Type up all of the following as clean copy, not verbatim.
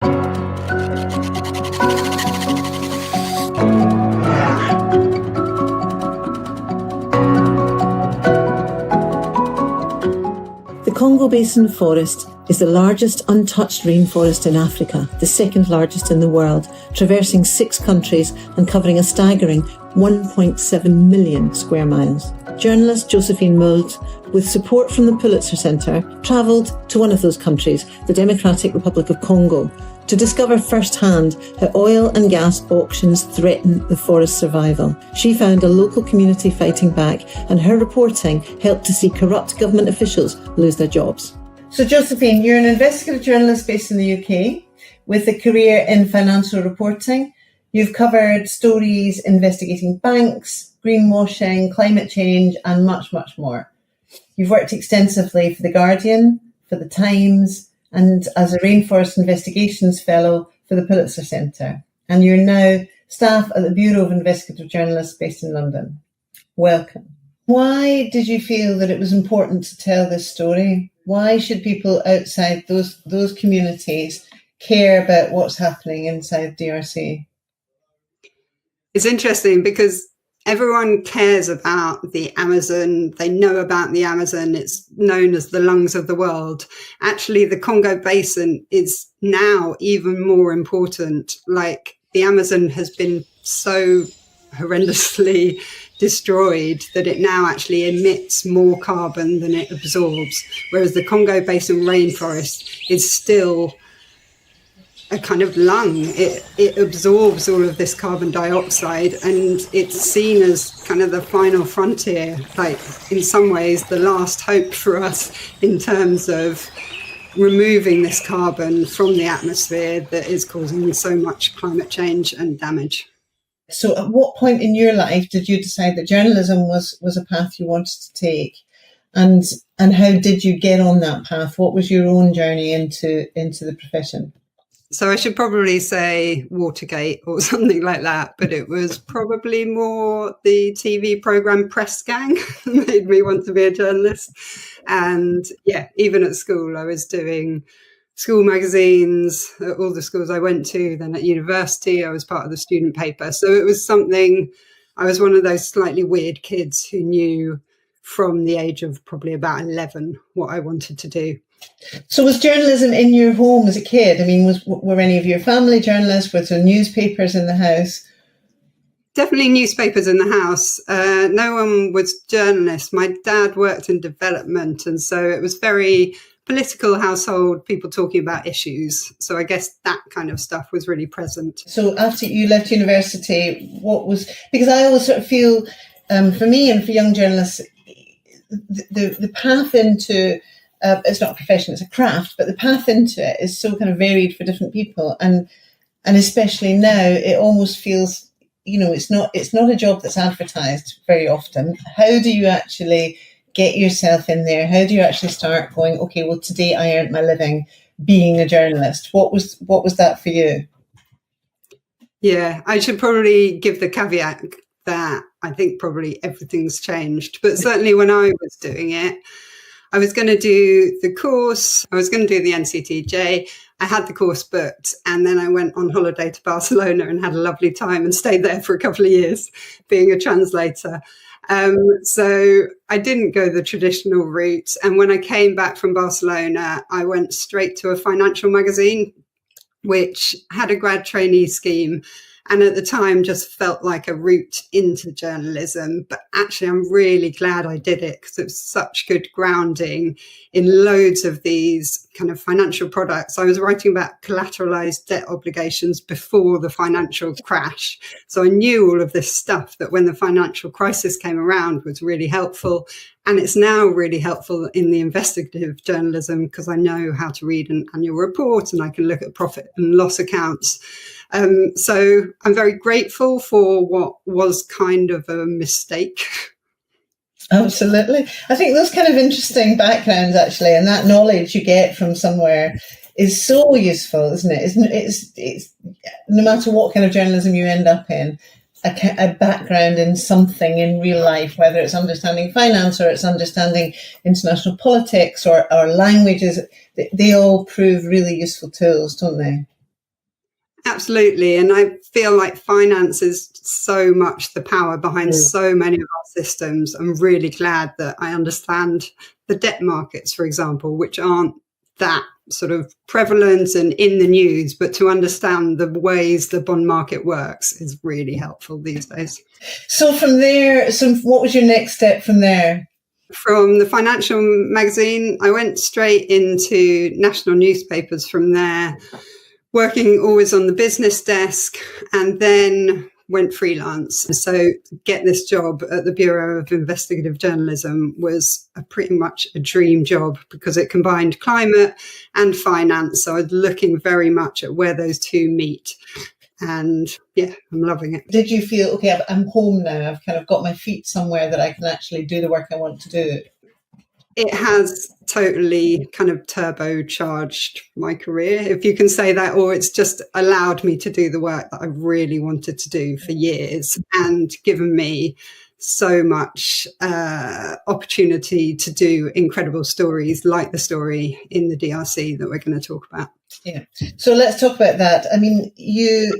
The Congo Basin forest is the largest untouched rainforest in Africa, the second largest in the world, traversing 6 countries and covering a staggering 1.7 million square miles. Journalist Josephine Moulds, with support from the Pulitzer Centre, travelled to one of those countries, the Democratic Republic of Congo, to discover firsthand how oil and gas auctions threaten the forest's survival. She found a local community fighting back, and her reporting helped to see corrupt government officials lose their jobs. So Josephine, you're an investigative journalist based in the UK with a career in financial reporting. You've covered stories investigating banks, greenwashing, climate change, and much, much more. You've worked extensively for The Guardian, for The Times, and as a Rainforest Investigations Fellow for the Pulitzer Centre. And you're now staff at the Bureau of Investigative Journalists based in London. Welcome. Why did you feel that it was important to tell this story? Why should people outside those communities care about what's happening inside DRC? It's interesting because everyone cares about the Amazon. They know about the Amazon. It's known as the lungs of the world. Actually, the Congo Basin is now even more important. Like, the Amazon has been so horrendously destroyed that it now actually emits more carbon than it absorbs, whereas the Congo Basin rainforest is still a kind of lung. It absorbs all of this carbon dioxide, and it's seen as kind of the final frontier, like in some ways the last hope for us in terms of removing this carbon from the atmosphere that is causing so much climate change and damage. So at what point in your life did you decide that journalism was a path you wanted to take? And how did you get on that path? What was your own journey into the profession? So I should probably say Watergate or something like that, but it was probably more the TV programme Press Gang that made me want to be a journalist. And yeah, even at school, I was doing school magazines at all the schools I went to. Then at university, I was part of the student paper. So it was something, I was one of those slightly weird kids who knew from the age of probably about 11 what I wanted to do. So was journalism in your home as a kid? I mean, were any of your family journalists? Were there newspapers in the house? Definitely newspapers in the house. No one was journalists. My dad worked in development, and so it was very political household, people talking about issues. So I guess that kind of stuff was really present. So after you left university, because I always sort of feel, for me and for young journalists, the path into it's not a profession, it's a craft, but the path into it is so kind of varied for different people, and especially now, it almost feels, it's not a job that's advertised very often. How do you actually get yourself in there? How do you actually start going, okay, well, today I earned my living being a journalist? What was that for you? Yeah, I should probably give the caveat that I think probably everything's changed, but certainly when I was doing it, I was going to do the course, I was going to do the NCTJ, I had the course booked, and then I went on holiday to Barcelona and had a lovely time and stayed there for a couple of years being a translator. So I didn't go the traditional route. And when I came back from Barcelona, I went straight to a financial magazine, which had a grad trainee scheme. And at the time just felt like a route into journalism. But actually, I'm really glad I did it because it was such good grounding in loads of these kind of financial products. I was writing about collateralized debt obligations before the financial crash. So I knew all of this stuff that when the financial crisis came around was really helpful. And it's now really helpful in the investigative journalism because I know how to read an annual report and I can look at profit and loss accounts. So I'm very grateful for what was kind of a mistake. Absolutely. I think those kind of interesting backgrounds, actually, and that knowledge you get from somewhere is so useful, isn't it? It's no matter what kind of journalism you end up in, a background in something in real life, whether it's understanding finance or it's understanding international politics or languages, they all prove really useful tools, don't they? Absolutely. And I feel like finance is so much the power behind so many of our systems. I'm really glad that I understand the debt markets, for example, which aren't that sort of prevalent and in the news, but to understand the ways the bond market works is really helpful these days. So from there, what was your next step from there? From the financial magazine, I went straight into national newspapers from there, working always on the business desk, and then went freelance. So to get this job at the Bureau of Investigative Journalism was pretty much a dream job because it combined climate and finance. So I was looking very much at where those two meet. And yeah, I'm loving it. Did you feel, okay, I'm home now, I've kind of got my feet somewhere that I can actually do the work I want to do? It has totally kind of turbocharged my career, if you can say that, or it's just allowed me to do the work that I really wanted to do for years and given me so much opportunity to do incredible stories like the story in the DRC that we're going to talk about. Yeah. So let's talk about that. I mean, you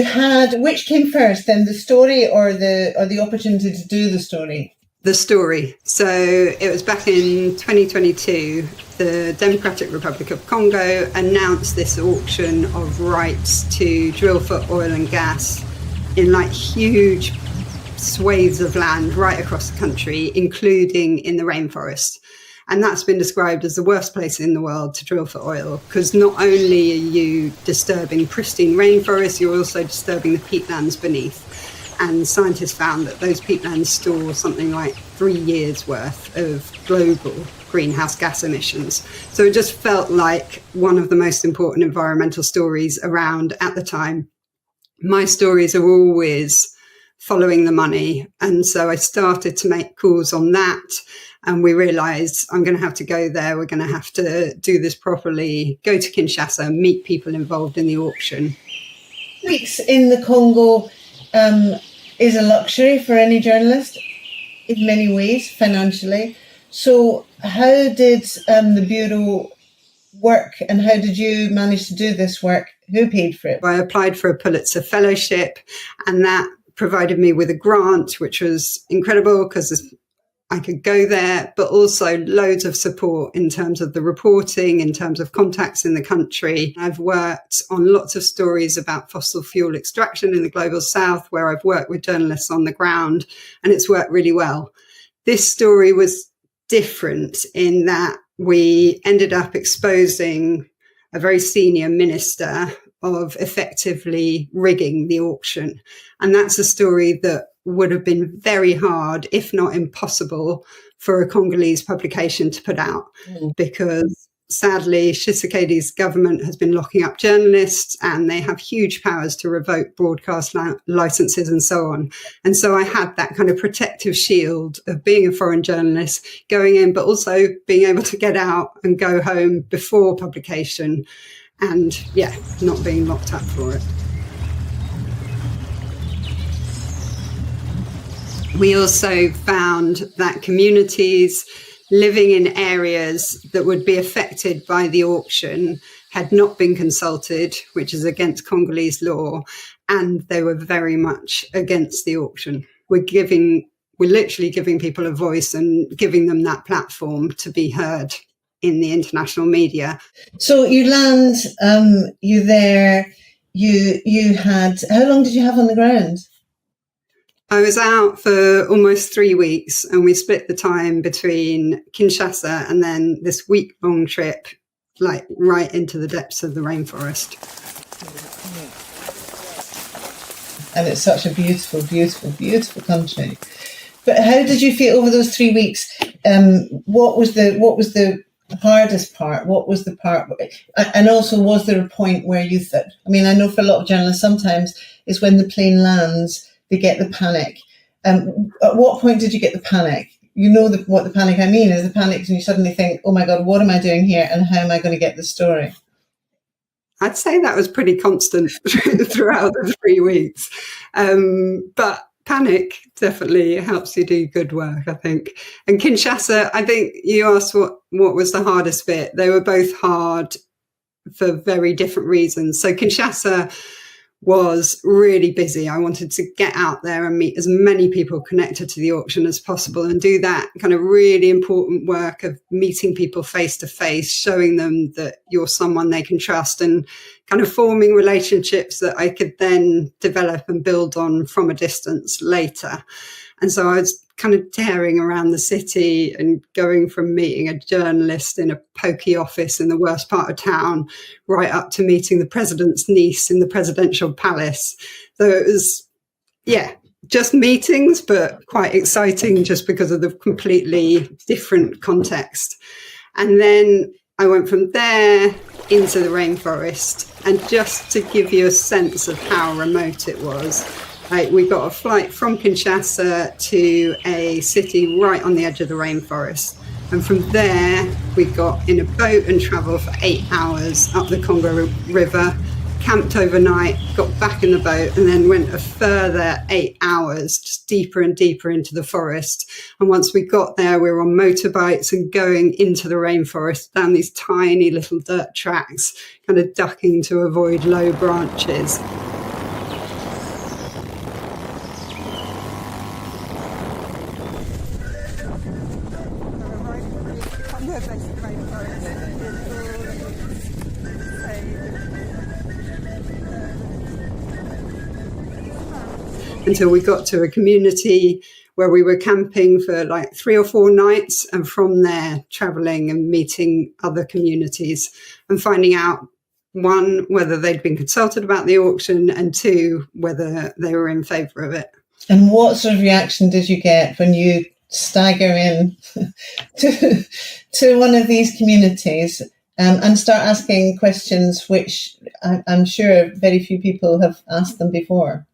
had, which came first then, the story or the opportunity to do the story? The story. So it was back in 2022, the Democratic Republic of Congo announced this auction of rights to drill for oil and gas in like huge swathes of land right across the country, including in the rainforest. And that's been described as the worst place in the world to drill for oil, because not only are you disturbing pristine rainforests, you're also disturbing the peatlands beneath. And scientists found that those peatlands store something like 3 years worth of global greenhouse gas emissions. So it just felt like one of the most important environmental stories around at the time. My stories are always following the money. And so I started to make calls on that. And we realized I'm going to have to go there. We're going to have to do this properly, go to Kinshasa, meet people involved in the auction. Weeks in the Congo is a luxury for any journalist in many ways, financially. So how did the Bureau work, and how did you manage to do this work? Who paid for it? I applied for a Pulitzer Fellowship, and that provided me with a grant, which was incredible because I could go there, but also loads of support in terms of the reporting, in terms of contacts in the country. I've worked on lots of stories about fossil fuel extraction in the global south, where I've worked with journalists on the ground, and it's worked really well. This story was different in that we ended up exposing a very senior minister of effectively rigging the auction. And that's a story that would have been very hard, if not impossible, for a Congolese publication to put out, because sadly, Tshisekedi's government has been locking up journalists and they have huge powers to revoke broadcast licenses and so on. And so I had that kind of protective shield of being a foreign journalist, going in, but also being able to get out and go home before publication and, yeah, not being locked up for it. We also found that communities living in areas that would be affected by the auction had not been consulted, which is against Congolese law, and they were very much against the auction. We're literally giving people a voice and giving them that platform to be heard in the international media. So you land, you there, you had, how long did you have on the ground? I was out for almost 3 weeks, and we split the time between Kinshasa and then this week-long trip, like right into the depths of the rainforest. And it's such a beautiful, beautiful, beautiful country. But how did you feel over those 3 weeks? What was the hardest part? What was the part? And also, was there a point where you thought, I mean, I know for a lot of journalists, sometimes it's when the plane lands, they get the panic. At what point did you get the panic? You know what the panic I mean is the panic and you suddenly think, oh my God, what am I doing here and how am I going to get the story? I'd say that was pretty constant throughout the 3 weeks. But panic definitely helps you do good work, I think. And Kinshasa, I think you asked what was the hardest bit. They were both hard for very different reasons. So Kinshasa was really busy. I wanted to get out there and meet as many people connected to the auction as possible and do that kind of really important work of meeting people face to face, showing them that you're someone they can trust, and kind of forming relationships that I could then develop and build on from a distance later. And so I was kind of tearing around the city and going from meeting a journalist in a pokey office in the worst part of town right up to meeting the president's niece in the presidential palace. So it was, just meetings, but quite exciting just because of the completely different context. And then I went from there into the rainforest. And just to give you a sense of how remote it was, we got a flight from Kinshasa to a city right on the edge of the rainforest. And from there, we got in a boat and travelled for 8 hours up the Congo River, camped overnight, got back in the boat, and then went a further 8 hours, just deeper and deeper into the forest. And once we got there, we were on motorbikes and going into the rainforest down these tiny little dirt tracks, kind of ducking to avoid low branches. Until we got to a community where we were camping for like 3 or 4 nights, and from there traveling and meeting other communities and finding out, 1, whether they'd been consulted about the auction, and 2, whether they were in favour of it. And what sort of reaction did you get when you stagger in to one of these communities and start asking questions which I'm sure very few people have asked them before?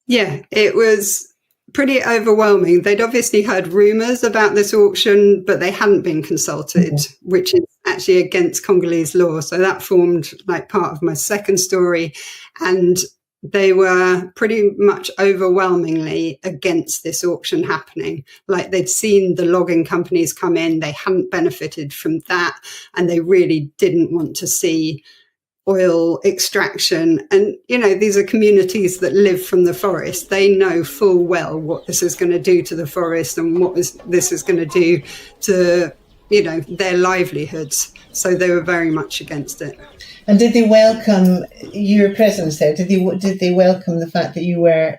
Yeah, it was pretty overwhelming. They'd obviously heard rumours about this auction, but they hadn't been consulted, which is actually against Congolese law. So that formed like part of my second story. And they were pretty much overwhelmingly against this auction happening. Like, they'd seen the logging companies come in, they hadn't benefited from that, and they really didn't want to see oil extraction. And, you know, these are communities that live from the forest. They know full well what this is going to do to the forest and what this is going to do to, you know, their livelihoods. So they were very much against it. And did they welcome your presence there? Did they welcome the fact that you were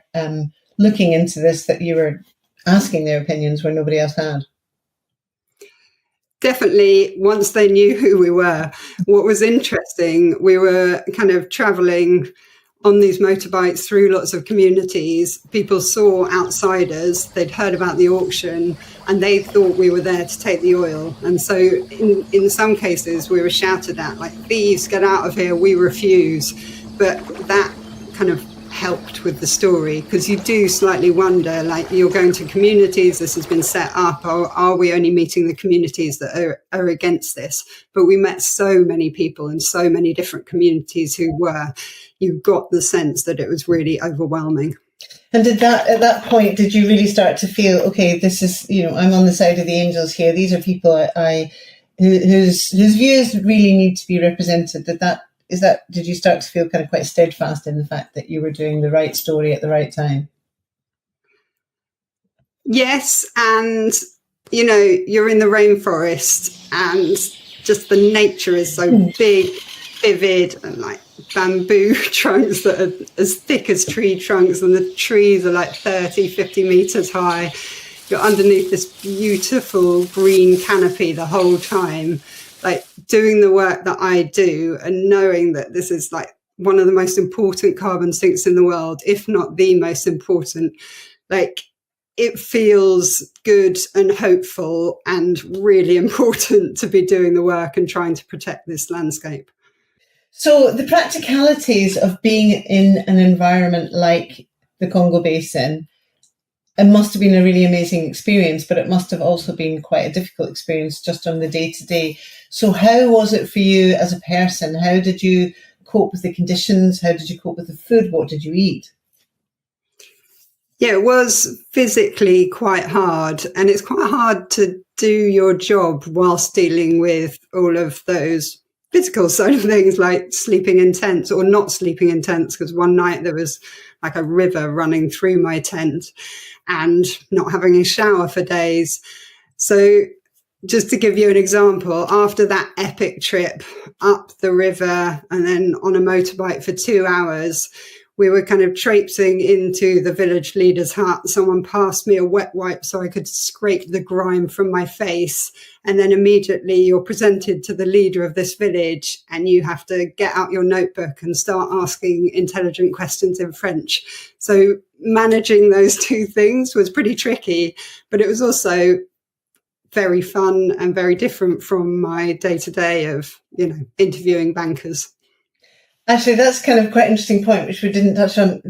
looking into this, that you were asking their opinions where nobody else had? Definitely, once they knew who we were. What was interesting, we were kind of travelling on these motorbikes through lots of communities. People saw outsiders, they'd heard about the auction, and they thought we were there to take the oil. And so in some cases, we were shouted at, like, "Thieves, get out of here, we refuse." But that kind of helped with the story, because you do slightly wonder, like, you're going to communities, this has been set up, or are we only meeting the communities that are against this? But we met so many people in so many different communities who were. You got the sense that it was really overwhelming. And at that point, did you really start to feel, okay, this is, you know, I'm on the side of the angels here. These are people whose views really need to be represented. Did you start to feel kind of quite steadfast in the fact that you were doing the right story at the right time? Yes, and, you know, you're in the rainforest and just the nature is so big, vivid, and like bamboo trunks that are as thick as tree trunks, and the trees are like 30, 50 metres high. You're underneath this beautiful green canopy the whole time, like doing the work that I do and knowing that this is like one of the most important carbon sinks in the world, if not the most important. Like, it feels good and hopeful and really important to be doing the work and trying to protect this landscape. So the practicalities of being in an environment like the Congo Basin, it must have been a really amazing experience, but it must have also been quite a difficult experience just on the day-to-day. So how was it for you as a person? How did you cope with the conditions? How did you cope with the food? What did you eat? Yeah, it was physically quite hard, and it's quite hard to do your job whilst dealing with all of those physical side of things, like sleeping in tents or not sleeping in tents, because one night there was like a river running through my tent, and not having a shower for days. So just to give you an example, after that epic trip up the river and then on a motorbike for 2 hours, we were kind of traipsing into the village leader's hut. Someone passed me a wet wipe so I could scrape the grime from my face. And then immediately you're presented to the leader of this village, and you have to get out your notebook and start asking intelligent questions in French. So managing those two things was pretty tricky, but it was also very fun and very different from my day-to-day of, interviewing bankers. Actually, that's kind of quite an interesting point, which we didn't touch on.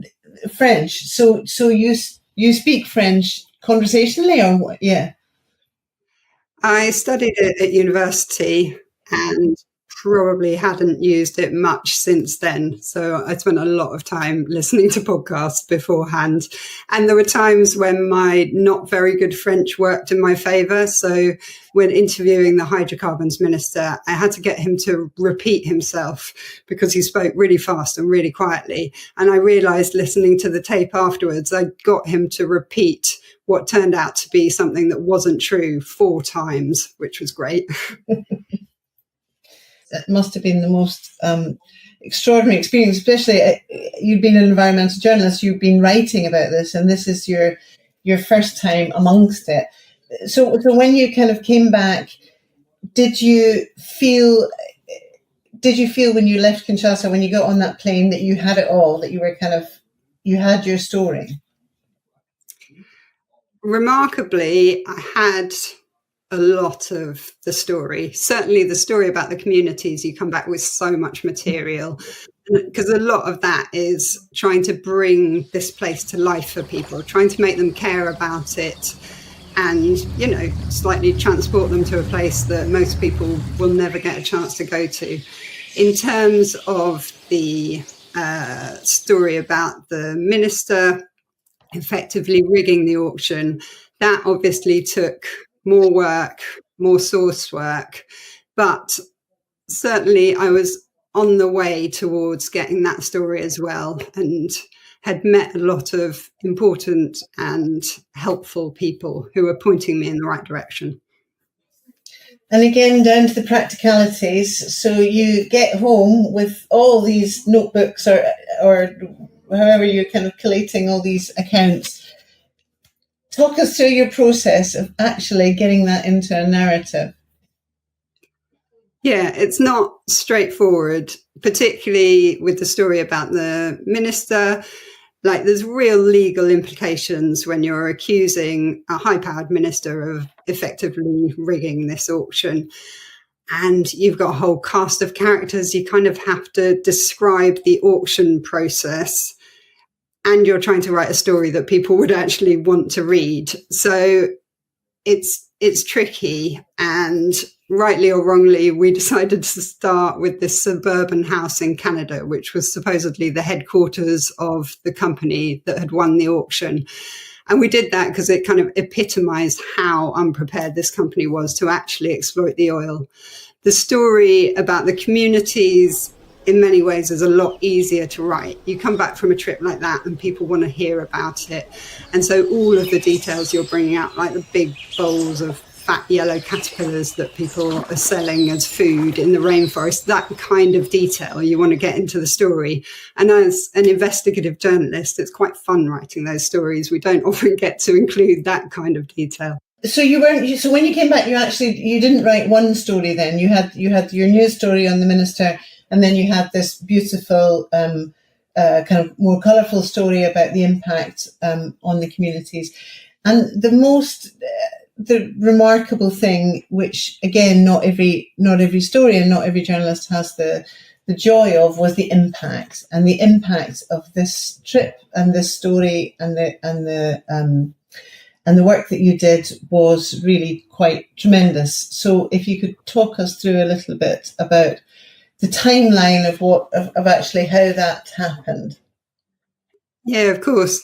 French. So you speak French conversationally, or what? Yeah. I studied it at university and probably hadn't used it much since then. So I spent a lot of time listening to podcasts beforehand. And there were times when my not very good French worked in my favour. So when interviewing the hydrocarbons minister, I had to get him to repeat himself because he spoke really fast and really quietly. And I realised listening to the tape afterwards, I got him to repeat what turned out to be something that wasn't true 4 times, which was great. That must have been the most extraordinary experience, especially you've been an environmental journalist, you've been writing about this, and this is your first time amongst it. So when you kind of came back, did you feel when you left Kinshasa, when you got on that plane, that you had it all, that you had your story? Remarkably, I had a lot of the story. Certainly the story about the communities, you come back with so much material, because a lot of that is trying to bring this place to life for people, trying to make them care about it, and, slightly transport them to a place that most people will never get a chance to go to. In terms of the story about the minister effectively rigging the auction, that obviously took more work, more source work, but certainly I was on the way towards getting that story as well, and had met a lot of important and helpful people who were pointing me in the right direction. And again, down to the practicalities. So you get home with all these notebooks or however you're kind of collating all these accounts. Talk us through your process of actually getting that into a narrative. Yeah, it's not straightforward, particularly with the story about the minister. Like, there's real legal implications when you're accusing a high-powered minister of effectively rigging this auction. And you've got a whole cast of characters. You kind of have to describe the auction process, and you're trying to write a story that people would actually want to read. So it's tricky, and rightly or wrongly, we decided to start with this suburban house in Canada, which was supposedly the headquarters of the company that had won the auction. And we did that because it kind of epitomized how unprepared this company was to actually exploit the oil. The story about the communities, in many ways, is a lot easier to write. You come back from a trip like that and people want to hear about it. And so all of the details you're bringing out, like the big bowls of fat yellow caterpillars that people are selling as food in the rainforest, that kind of detail you want to get into the story. And as an investigative journalist, it's quite fun writing those stories. We don't often get to include that kind of detail. So so when you came back, you didn't write one story then. You had your news story on the minister, and then you had this beautiful kind of more colourful story about the impact on the communities. And the remarkable thing, which again, not every story and not every journalist has the joy of, was the impact of this trip and this story and the work that you did was really quite tremendous. So if you could talk us through a little bit about the timeline of actually how that happened. Yeah, of course.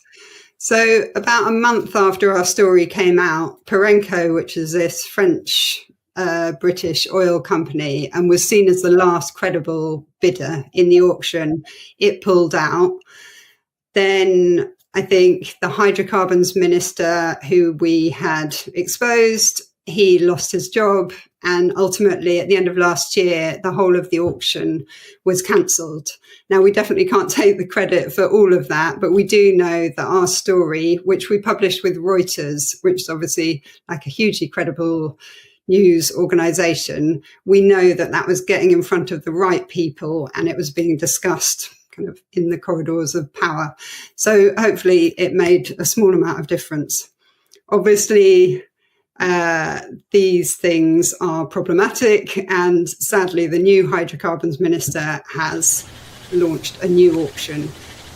So about a month after our story came out, Parenco, which is this French a British oil company and was seen as the last credible bidder in the auction. It pulled out. Then I think the hydrocarbons minister who we had exposed, he lost his job. And ultimately, at the end of last year, the whole of the auction was cancelled. Now, we definitely can't take the credit for all of that, but we do know that our story, which we published with Reuters, which is obviously like a hugely credible news organisation, we know that that was getting in front of the right people and it was being discussed kind of in the corridors of power. So hopefully it made a small amount of difference. Obviously, these things are problematic, and sadly the new hydrocarbons minister has launched a new auction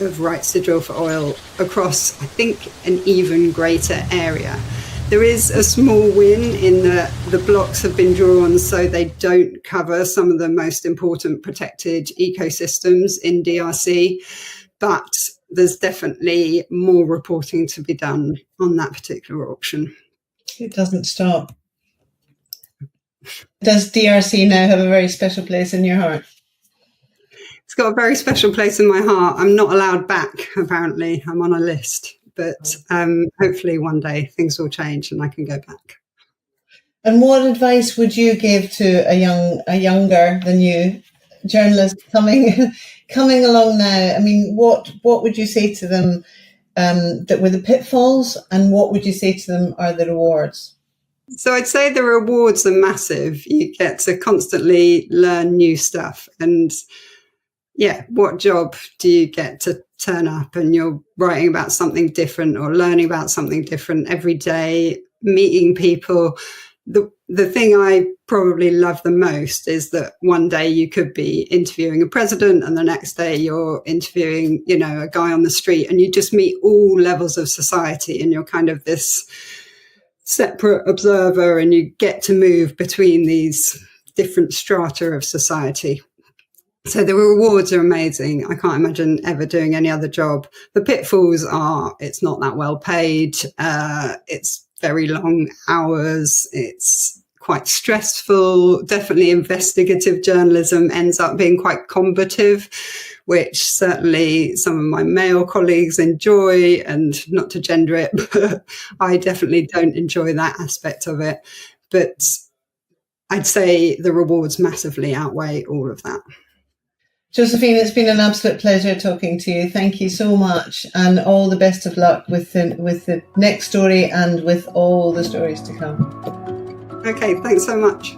of rights to drill for oil across, I think, an even greater area. There is a small win in that the blocks have been drawn so they don't cover some of the most important protected ecosystems in DRC, but there's definitely more reporting to be done on that particular auction. It doesn't stop. Does DRC now have a very special place in your heart? It's got a very special place in my heart. I'm not allowed back, apparently. I'm on a list. But hopefully one day things will change and I can go back. And what advice would you give to a younger than you journalist coming along now? I mean, what would you say to them that were the pitfalls, and what would you say to them are the rewards? So I'd say the rewards are massive. You get to constantly learn new stuff. And yeah, what job do you get to turn up and you're writing about something different or learning about something different every day, meeting people? The thing I probably love the most is that one day you could be interviewing a president and the next day you're interviewing, a guy on the street, and you just meet all levels of society and you're kind of this separate observer and you get to move between these different strata of society. So the rewards are amazing. I can't imagine ever doing any other job. The pitfalls are it's not that well paid. It's very long hours. It's quite stressful. Definitely investigative journalism ends up being quite combative, which certainly some of my male colleagues enjoy, and not to gender it, but I definitely don't enjoy that aspect of it. But I'd say the rewards massively outweigh all of that. Josephine, it's been an absolute pleasure talking to you. Thank you so much, and all the best of luck with the next story and with all the stories to come. Okay, thanks so much.